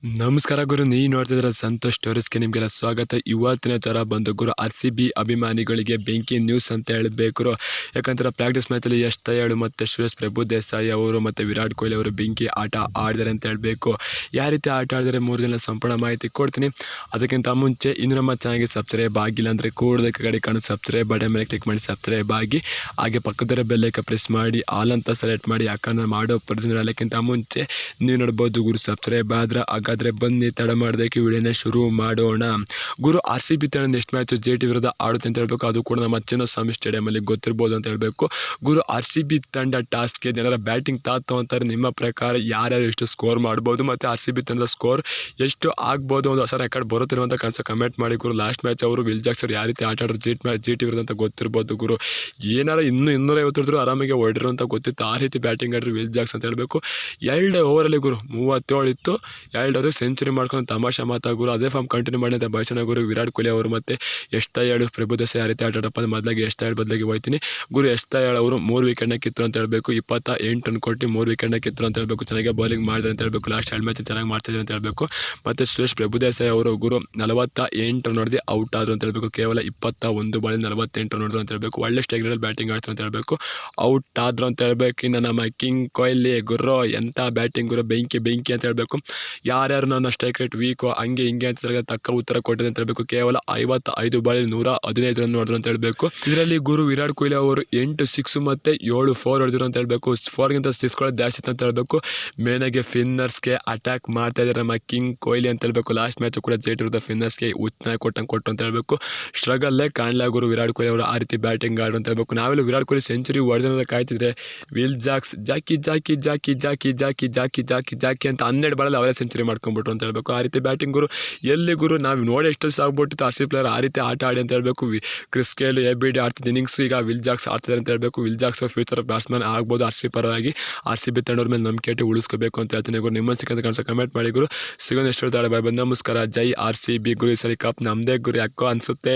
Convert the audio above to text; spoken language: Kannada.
ನಮಸ್ಕಾರ ಗುರು, ನೀವು ನೋಡ್ತಿದ್ರೆ ಸಂತೋಷ್ ಸ್ಟೋರೀಸ್ಗೆ ನಿಮಗೆಲ್ಲ ಸ್ವಾಗತ. ಇವತ್ತಿನ ಥರ ಬಂದು ಗುರು RCB ಅಭಿಮಾನಿಗಳಿಗೆ ಬೆಂಕಿ ನ್ಯೂಸ್ ಅಂತ ಹೇಳಬೇಕು ಗುರು. ಯಾಕಂದ್ರೆ ಪ್ರಾಕ್ಟೀಸ್ ಮ್ಯಾಚಲ್ಲಿ ಯಶ್ ದಯಾಳು ಮತ್ತು ಸುರೇಶ್ ಪ್ರಭುದೇಸಾಯಿ ಅವರು ಮತ್ತು ವಿರಾಟ್ ಕೊಹ್ಲಿ ಅವರು ಬೆಂಕಿ ಆಟ ಆಡಿದ್ದಾರೆ ಅಂತ ಹೇಳಬೇಕು. ಯಾವ ರೀತಿ ಆಟ ಆಡಿದರೆ 3 ದಿನ ಸಂಪೂರ್ಣ ಮಾಹಿತಿ ಕೊಡ್ತೀನಿ. ಅದಕ್ಕಿಂತ ಮುಂಚೆ ಇನ್ನು ನಮ್ಮ ಚಾನಲ್ಗೆ ಸಬ್ಸ್ಕ್ರೈಬ್ ಆಗಿಲ್ಲ ಅಂದರೆ ಕೂಡಲೇ ಕಡೆ ಕಾಣೋ ಸಬ್ಸ್ಕ್ರೈಬ್ ಬಟನ್ ಮೇಲೆ ಕ್ಲಿಕ್ ಮಾಡಿ ಸಬ್ಸ್ಕ್ರೈಬ್ ಆಗಿ, ಹಾಗೆ ಪಕ್ಕದ ಬೆಲ್ಲೈಕ ಪ್ರೆಸ್ ಮಾಡಿ ಆಲ್ ಅಂತ ಸೆಲೆಕ್ಟ್ ಮಾಡಿ. ಯಾಕಂದ್ರೆ ಮಾಡೋ ಪರಿಚಯ ಎಲ್ಲಕ್ಕಿಂತ ಮುಂಚೆ ನೀವು ನೋಡ್ಬೋದು ಗುರು. ಸಬ್ಸ್ಕ್ರೈಬ್ ಆದ್ರೆ ಹಾಗಾದರೆ ಬನ್ನಿ ತಡ ಮಾಡೋದಕ್ಕೆ ವಿಡಿಯೋನ ಶುರು ಮಾಡೋಣ. ಗುರು RCB ತಂಡ ನೆಕ್ಸ್ಟ್ ಮ್ಯಾಚು JT ವಿರುದ್ಧ ಆಡುತ್ತೆ ಅಂತ ಹೇಳಬೇಕು. ಅದು ಕೂಡ ನಮ್ಮ ಚಿನ್ನಸ್ವಾಮಿ ಸ್ಟೇಡಿಯಮಲ್ಲಿ ಗೊತ್ತಿರ್ಬೋದು ಅಂತ ಹೇಳಬೇಕು. ಗುರು RCB ತಂಡ ಟಾಸ್ಗೆ ಜನರ ಬ್ಯಾಟಿಂಗ್ ಅಂತಾರೆ. ನಿಮ್ಮ ಪ್ರಕಾರ ಯಾರ್ಯಾರು ಎಷ್ಟು ಸ್ಕೋರ್ ಮಾಡ್ಬೋದು ಮತ್ತು RCB ತಂಡದ ಸ್ಕೋರ್ ಎಷ್ಟು ಆಗ್ಬೋದು, ಒಂದು ಹೊಸ ರೆಕಾರ್ಡ್ ಬರುತ್ತಿರುವಂಥ ಕನಸು ಕಮೆಂಟ್ ಮಾಡಿ ಗುರು. ಲಾಸ್ಟ್ ಮ್ಯಾಚ್ ಅವರು ವಿಲ್ ಜಾಕ್ಸ್ ಅವರು ಯಾವ ರೀತಿ ಆಟ ಆಡೋರು JT ವಿರುದ್ಧ ಅಂತ ಗೊತ್ತಿರ್ಬೋದು ಗುರು. ಏನಾರ 250 ಹೊಡೆದ್ರು ಆರಾಮಾಗಿ ಹೊಡಿರು ಅಂತ ಗೊತ್ತಿತ್ತು. ಆ ರೀತಿ ಬ್ಯಾಟಿಂಗ್ ಆಡಿದ್ರು ವಿಲ್ ಜಾಕ್ಸ್ ಅಂತ ಹೇಳಬೇಕು. 2 ಓವರಲ್ಲಿ ಗುರು 37 ಇತ್ತು, 2 ಓವರ್ ಸೆಂಚುರಿ ಮಾಡ್ಕೊಂಡು ತಮಾಷೆ ಮಾತಾ ಗುರು. ಅದೇ ಫಾರ್ಮ್ ಕಂಟಿನ್ಯೂ ಮಾಡಿ ಅಂತ ಬಯಸೋಣ ಗುರು. ವಿರಾಟ್ ಕೊಹ್ಲಿ ಅವರು ಮತ್ತು ಯಶ್ ದಯಾಳು ಪ್ರಭುದೇಸಾಯಿ ಯಾವ ರೀತಿ ಆಟಾಡಪ್ಪ ಅಂದ್ರೆ ಮೊದಲಾಗಿ ಯಶ್ ದಯಾಳು ಬದಲಾಗಿ ಹೋಗ್ತೀನಿ ಗುರು. ಯಶ್ ದಯಾಳು ಅವರು 3 ವಿಕೆಟ್ನ ಕಿತ್ತರು ಅಂತ ಹೇಳಬೇಕು. 28 ರನ್ ಕೊಟ್ಟು 3 ವಿಕೆಟ್ನ ಕಿತ್ತರು ಅಂತ ಹೇಳಬೇಕು. ಚೆನ್ನಾಗಿ ಬೌಲಿಂಗ್ ಮಾಡಿದ್ರು ಅಂತ ಹೇಳಬೇಕು. ಲಾಸ್ಟ್ 2 ಮ್ಯಾಚ್ ಚೆನ್ನಾಗಿ ಮಾಡ್ತಿದ್ರು ಅಂತ ಹೇಳಬೇಕು. ಮತ್ತು ಸುರೇಶ್ ಪ್ರಭುದೇಸಾಯಿ ಅವರು ಗುರು 48 ರನ್ ಹೊಡೆದು ಔಟ್ ಆದರು ಅಂತ ಹೇಳಬೇಕು. ಕೇವಲ 21 ಬಾಲಿಂದ 48 ರನ್ ಹೊಡೆದ್ರು ಅಂತ ಹೇಳಬೇಕು. ಒಳ್ಳೆ ಸ್ಟೇಗ್ನಲ್ಲಿ ಬ್ಯಾಟಿಂಗ್ ಆಡ್ತಾರೆ ಅಂತ ಹೇಳಬೇಕು. ಔಟ್ ಆದ್ರು ಅಂತ ಹೇಳಬೇಕು. ಇನ್ನು ನಮ್ಮ ಕಿಂಗ್ ಕೊಹ್ಲಿ ಗುರು ಎಂಥ ಬ್ಯಾಟಿಂಗ್ ಗುರು, ಬೆಂಕಿ ಅಂತ ಹೇಳಬೇಕು. ಯಾರ್ಯಾರು ನನ್ನ ಸ್ಟ್ರೈಕ್ ರೇಟ್ ವೀಕು ಹಂಗೆ ಹಿಂಗೆ ಅಂತ ತಕ್ಕ ಉತ್ತರ ಕೊಟ್ಟಿದೆ ಅಂತ ಹೇಳಬೇಕು. ಕೇವಲ 55 ಬಾಲಿಗೆ 115 ರನ್ ಹೊಡೆದ್ರು ಅಂತ ಹೇಳಬೇಕು. ಇದರಲ್ಲಿ ಗುರು ವಿರಾಟ್ ಕೊಹ್ಲಿ ಅವರು 8 6 ಮತ್ತು 7 4 ಹೊಡೆದ್ರು ಅಂತ ಹೇಳಬೇಕು. 4ಗಿಂತ 6 ಜಾಸ್ತಿ ಇತ್ತು ಅಂತ ಹೇಳಬೇಕು. ಮೇನಾಗಿ ಫಿನ್ನರ್ಸ್ಗೆ ಅಟ್ಯಾಕ್ ಮಾಡ್ತಾ ಇದ್ದಾರೆ ನಮ್ಮ ಕಿಂಗ್ ಕೊಹ್ಲಿ ಅಂತ ಹೇಳಬೇಕು. ಲಾಸ್ಟ್ ಮ್ಯಾಚ್ ಕೂಡ JT ವಿರುದ್ಧ ಫಿನ್ನರ್ಸ್ಗೆ ಉಚ್ಚನ ಕೊಟ್ಟು ಅಂತ ಹೇಳಬೇಕು. ಸ್ಟ್ರಗಲ್ಲೇ ಕಾಣಲ ಗುರು ವಿರಾಟ್ ಕೊಹ್ಲಿ ಅವರು ಆ ರೀತಿ ಬ್ಯಾಟಿಂಗ್ ಆಡು ಅಂತ ಹೇಳಬೇಕು. ನಾವೆಲ್ಲ ವಿರಾಟ್ ಕೊಹ್ಲಿ ಸೆಂಚುರಿ ಹೊಡೆದ ಕಾಯ್ತಿದ್ರೆ ವಿಲ್ ಜಾಕ್ಸ್ ಜಾಕಿ ಅಂತ 12 ಬಾಲಲ್ಲಿ ಅವರೇ ಸೆಂಚುರಿ ಮಾಡ್ಕೊಂಡ್ಬಿಟ್ರು ಅಂತ ಹೇಳಬೇಕು. ಆ ರೀತಿ ಬ್ಯಾಟಿಂಗ್ ಗುರು. ಎಲ್ಲಿ ಗುರು ನಾವು ನೋಡಿ ಎಷ್ಟು ಸಾಗ್ಬಿಟ್ಟಿತ್ತು RCB ಪ್ಲೇಯರ್ ಆ ರೀತಿ ಆಟ ಆಡಿ ಅಂತ ಹೇಳಬೇಕು. ಕ್ರಿಸ್ ಗೇಲ್ ABD ಆಡ್ತಿದ್ದ ಇನ್ನಿಂಗ್ಸ್ ಈಗ ವಿಲ್ ಜಾಕ್ಸ್ ಆಡ್ತಿದ್ದಾರೆ ಅಂತ ಹೇಳಬೇಕು. ವಿಲ್ ಜಾಕ್ಸ್ ಫ್ಯೂಚರ್ ಬ್ಯಾಟ್ಸ್ಮನ್ ಆಗ್ಬೋದು RCB ಪರವಾಗಿ. RCB ತಂಡವ್ರ ಮೇಲೆ ನಂಬಿಕೆ ಇಟ್ಟು ಉಳಿಸ್ಕೋಬೇಕು ಅಂತ ಹೇಳ್ತೀನಿ ಗುರು. ನಿಮ್ಮ ಸಿಕ್ಕಂತ ಕಾಣಿಸೋ ಕಮೆಂಟ್ ಮಾಡಿ ಗುರು. ಸಿಗೋದು ಎಷ್ಟು ಬಾಯ್ ಬಂದು ನಮಸ್ಕಾರ. ಜೈ RCB ಗುರು. ಈ ಸರಿ ಕಪ್ ನಮ್ಮದೇ ಗುರು ಯಾಕೋ ಅನಿಸುತ್ತೆ.